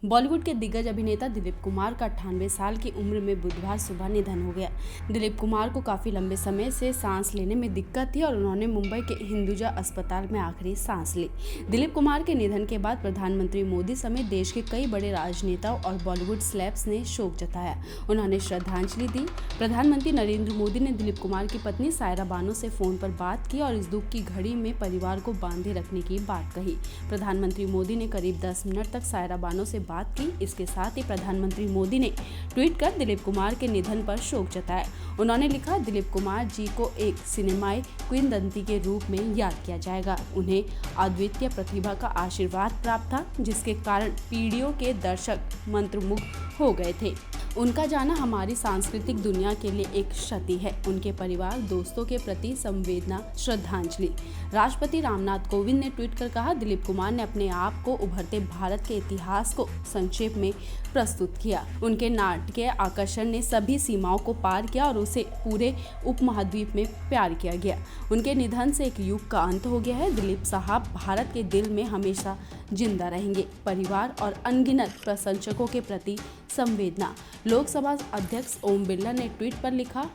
बॉलीवुड के दिग्गज अभिनेता दिलीप कुमार का 98 साल की उम्र में बुधवार सुबह निधन हो गया। दिलीप कुमार को काफी लंबे समय से सांस लेने में दिक्कत थी और उन्होंने मुंबई के हिंदुजा अस्पताल में आखिरी सांस ली। दिलीप कुमार के निधन के बाद प्रधानमंत्री मोदी समेत देश के कई बड़े राजनेताओं और बॉलीवुड सेलेब्स ने शोक जताया। उन्होंने श्रद्धांजलि दी। प्रधानमंत्री नरेंद्र मोदी ने दिलीप कुमार की पत्नी सायरा बानो से फोन पर बात की और इस दुख की घड़ी में परिवार को बांधे रखने की बात कही। प्रधानमंत्री मोदी ने करीब 10 मिनट तक सायरा बानो से बात की। इसके साथ ही प्रधानमंत्री मोदी ने ट्वीट कर दिलीप कुमार के निधन पर शोक जताया। उन्होंने लिखा, दिलीप कुमार जी को एक सिनेमाई किंवदंती के रूप में याद किया जाएगा। उन्हें अद्वितीय प्रतिभा का आशीर्वाद प्राप्त था, जिसके कारण पीढ़ियों के दर्शक मंत्रमुग्ध हो गए थे। उनका जाना हमारी सांस्कृतिक दुनिया के लिए एक क्षति है। उनके परिवार दोस्तों के प्रति संवेदना, श्रद्धांजलि। राष्ट्रपति रामनाथ कोविंद ने ट्वीट कर कहा, दिलीप कुमार ने अपने आप को उभरते भारत के इतिहास को संक्षेप में प्रस्तुत किया। उनके नाटकीय आकर्षण ने सभी सीमाओं को पार किया और उसे पूरे उपमहाद्वीप में प्यार किया गया। उनके निधन से एक युग का अंत हो गया है। दिलीप साहब भारत के दिल में हमेशा जिंदा रहेंगे। परिवार और अनगिनत प्रशंसकों के प्रति संवेदना। लोकसभा अध्यक्ष ओम बिरला ने ट्वीट पर लिखा,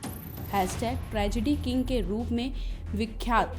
#ट्रेजेडी किंग के रूप में विख्यात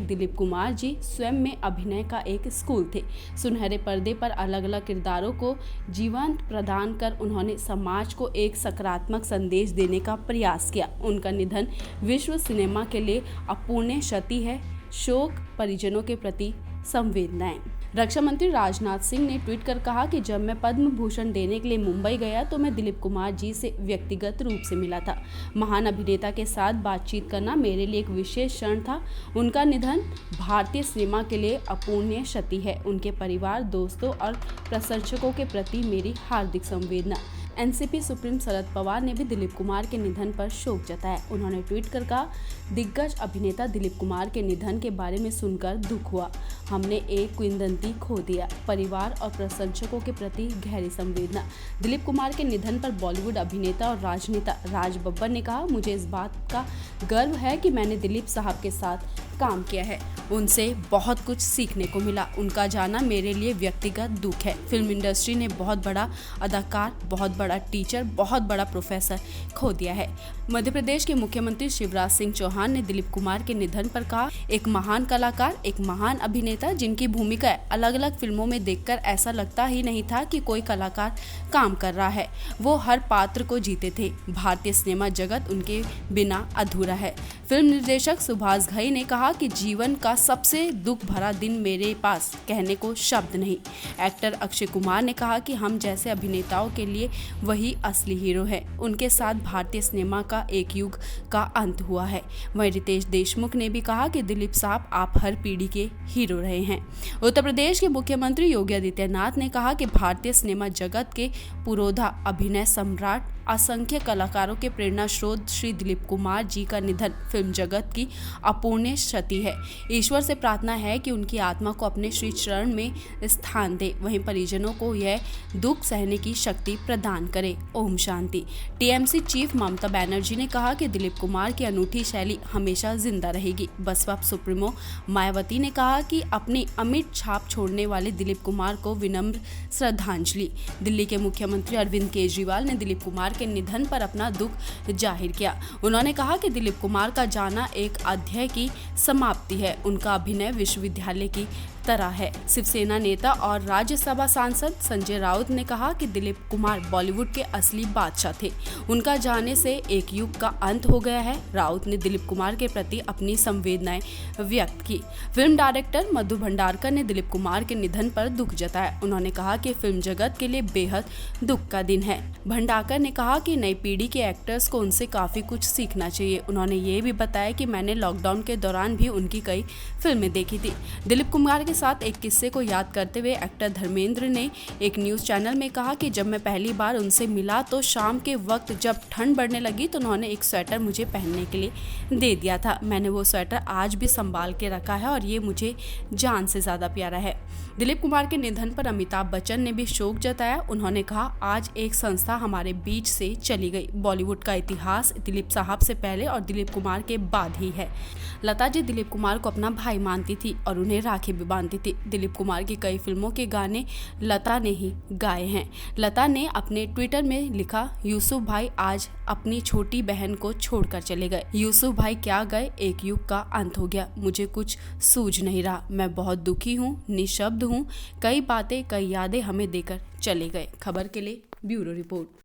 दिलीप कुमार जी स्वयं में अभिनय का एक स्कूल थे। सुनहरे पर्दे पर अलग अलग किरदारों को जीवन प्रदान कर उन्होंने समाज को एक सकारात्मक संदेश देने का प्रयास किया। उनका निधन विश्व सिनेमा के लिए अपूरणीय क्षति है। शोक, परिजनों के प्रति संवेदनाएं। रक्षा मंत्री राजनाथ सिंह ने ट्वीट कर कहा कि जब मैं पद्म भूषण देने के लिए मुंबई गया तो मैं दिलीप कुमार जी से व्यक्तिगत रूप से मिला था। महान अभिनेता के साथ बातचीत करना मेरे लिए एक विशेष क्षण था। उनका निधन भारतीय सिनेमा के लिए अपूरणीय क्षति है। उनके परिवार, दोस्तों और प्रशंसकों के प्रति मेरी हार्दिक संवेदना। एनसीपी सुप्रीम शरद पवार ने भी दिलीप कुमार के निधन पर शोक जताया। उन्होंने ट्वीट कर कहा, दिग्गज अभिनेता दिलीप कुमार के निधन के बारे में सुनकर दुख हुआ। हमने एक किंवदंती खो दिया। परिवार और प्रशंसकों के प्रति गहरी संवेदना। दिलीप कुमार के निधन पर बॉलीवुड अभिनेता और राजनेता राज बब्बर ने कहा, मुझे इस बात का गर्व है कि मैंने दिलीप साहब के साथ काम किया है। उनसे बहुत कुछ सीखने को मिला। उनका जाना मेरे लिए व्यक्तिगत दुख है। फिल्म इंडस्ट्री ने बहुत बड़ा अदाकार, बहुत बड़ा टीचर, बहुत बड़ा प्रोफेसर खो दिया है। मध्य प्रदेश के मुख्यमंत्री शिवराज सिंह चौहान ने दिलीप कुमार के निधन पर कहा, एक महान कलाकार, एक महान अभिनेता जिनकी भूमिकाएं अलग अलग फिल्मों में देखकर ऐसा लगता ही नहीं था कि कोई कलाकार काम कर रहा है। वो हर पात्र को जीते थे। भारतीय सिनेमा जगत उनके बिना अधूरा है। फिल्म निर्देशक सुभाष घई ने कहा कि जीवन का सबसे दुख भरा दिन मेरे पास कहने को शब्द नहीं। एक्टर अक्षय कुमार ने कहा कि हम जैसे अभिनेताओं के लिए वही असली हीरो है। उनके साथ भारतीय सिनेमा का एक युग का अंत हुआ है। वहीं रितेश देशमुख ने भी कहा कि दिलीप साहब, आप हर पीढ़ी के हीरो रहे हैं। उत्तर प्रदेश के मुख्यमंत्री योगी आदित्यनाथ ने कहा कि भारतीय सिनेमा जगत के पुरोधा, अभिनय सम्राट, असंख्य कलाकारों के प्रेरणा स्रोत श्री दिलीप कुमार जी का निधन फिल्म जगत की अपूरणीय क्षति है। ईश्वर से प्रार्थना है कि उनकी आत्मा को अपने श्री चरण में स्थान दे। वहीं परिजनों को यह दुख सहने की शक्ति प्रदान करे। ओम शांति। टीएमसी चीफ ममता बनर्जी ने कहा कि दिलीप कुमार की अनूठी शैली हमेशा जिंदा रहेगी। बसपा सुप्रीमो मायावती ने कहा कि अपनी अमिट छाप छोड़ने वाले दिलीप कुमार को विनम्र श्रद्धांजलि। दिल्ली के मुख्यमंत्री अरविंद केजरीवाल ने दिलीप कुमार के निधन पर अपना दुख जाहिर किया। उन्होंने कहा कि दिलीप कुमार का जाना एक अध्याय की समाप्ति है। उनका अभिनय विश्वविद्यालय की तरह है। शिवसेना नेता और राज्यसभा सांसद संजय राउत ने कहा कि दिलीप कुमार बॉलीवुड के असली बादशाह थे। उनका जाने से एक युग का अंत हो गया है। राउत ने दिलीप कुमार के प्रति अपनी संवेदनाएं व्यक्त की। फिल्म डायरेक्टर मधु भंडारकर ने दिलीप कुमार के निधन पर दुख जताया। उन्होंने कहा कि फिल्म जगत के लिए बेहद दुख का दिन है। भंडारकर ने कहा कि नई पीढ़ी के एक्टर्स को उनसे काफी कुछ सीखना चाहिए। उन्होंने ये भी बताया कि मैंने लॉकडाउन के दौरान भी उनकी कई फिल्में देखी थी। दिलीप कुमार के साथ एक किस्से को याद करते हुए एक्टर धर्मेंद्र ने एक न्यूज चैनल में कहा कि जब मैं पहली बार उनसे मिला तो शाम के वक्त जब ठंड बढ़ने लगी तो उन्होंने एक स्वेटर मुझे पहनने के लिए दे दिया था। मैंने वो स्वेटर आज भी संभाल के रखा है और ये मुझे जान से ज्यादा प्यारा है। दिलीप कुमार के निधन पर अमिताभ बच्चन ने भी शोक जताया। उन्होंने कहा, आज एक संस्था हमारे बीच से चली गई। बॉलीवुड का इतिहास दिलीप साहब से पहले और दिलीप कुमार के बाद ही है। लता जी दिलीप कुमार को अपना भाई मानती थी और उन्हें राखी भी बांधती जानती थी। दिलीप कुमार की कई फिल्मों के गाने लता ने ही गाए हैं। लता ने अपने ट्विटर में लिखा, यूसुफ भाई आज अपनी छोटी बहन को छोड़कर चले गए। यूसुफ भाई क्या गए, एक युग का अंत हो गया। मुझे कुछ सूझ नहीं रहा। मैं बहुत दुखी हूँ, निशब्द हूँ। कई बातें, कई यादें हमें देकर चले गए। खबर के लिए ब्यूरो रिपोर्ट।